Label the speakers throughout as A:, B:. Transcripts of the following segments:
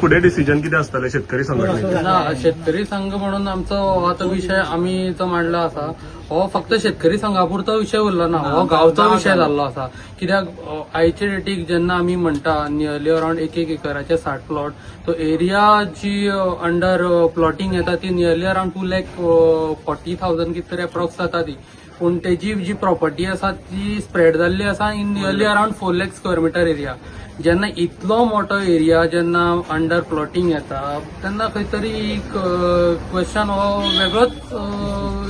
A: पुढे डिसिजन किती असताले शेतकरी संघटनेचे?
B: ना शेतकरी संघ म्हणून आमचो हो तो विषय आम्ही तो मांडला असा. हो फक्त शेतकरी संघापुरतो विषय उरलो ना, हो गावचो विषय जाल्लो असा. कित्याक आयचे डेटीक जेन्ना आमी म्हणटा नियरली अराउंड एक एकराचे 60 प्लॉट, तो एरिया जी अंडर प्लॉटिंग येता ती नियरली अराउंड 2,40,000 कितें तरी अप्रॉक्स जाता ती. पूण तेजी जी प्रॉपर्टी आसा ती स्प्रेड जाल्ली आसा in nearly around 4 lakh square metre area. जेन्ना इतलो मोठो एरिया जेन्ना अंडर प्लॉटिंग येता तेन्ना खंय तरी क्वेश्चन हो वेगळोच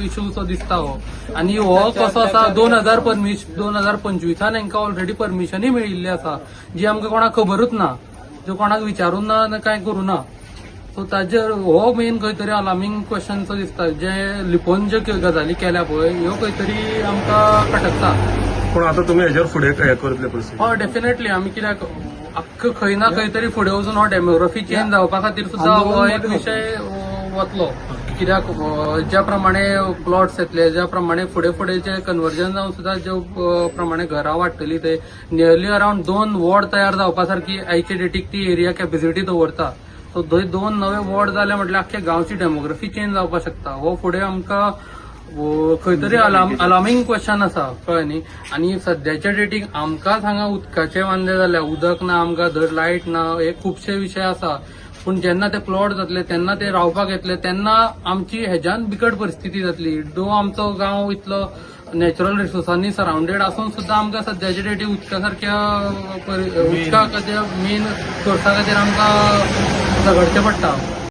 B: इशू सो दिसता हो. आनी हो कसो आसा 2025 हांकां ऑलरेडी परमिशनूय मेळिल्ली आसा जी आमकां कोणाक खबरूच ना, जो कोणाक विचारून ना आनी कांय करूं ना. सो ताजेर हो मेन खंय तरी अलार्मिंग क्वेश्चन सो दिसता. जे लिपोवन ज्यो गजाली केल्या पळय ह्यो खंय तरी आमकां खटकता.
A: पण आता तुम्ही याच्यावर पुढे काय करतले परिस्थिती?
B: हो डेफिनेटली आमी कित्याक अख्खो खंय ना खंय तरी फुडें वचून हो डेमोग्राफी चेंज जावपा खातीर सुद्धा हो एक विशय वतलो. कित्याक ज्या प्रमाणे प्लॉट्स येतले, ज्या प्रमाणे फुडें फुडें जे कन्वर्जन जावन सुद्धा ज्यो प्रमाणे घरां वाडटली ते नियरली अराउंड 2 वॉर्ड तयार जावपा सारखी आयचे डेटीक ती एरिया कॅपॅसिटी दवरता. सो थंय 2 नवे वॉर्ड जाले म्हटल्यार आख्ख्या गांवची डेमोग्राफी चेंज जावपाक शकता. हो फुडें आमकां खंय तरी अलार्मिंग क्वेश्चन आसा कळ्ळें न्ही. आनी सद्याच्या डेटीक आमकांच हांगा उदकाचें वांदे जाल्या, उदक ना आमकां, धड लायट ना, हे खुबशे विशय आसा. पूण जेन्ना ते प्लॉट जातले तेन्ना ते रावपाक येतले तेन्ना आमची हेज्यान बिकट परिस्थिती जातली. आमचो गांव इतलो नॅचरल रिसोर्सांनी सराउंडेड आसून सुद्धा आमकां सद्याच्या डेटीक उदका सारख्या उदका खातीर मेन सोर्सा खातीर आमकां झगडचें पडटा.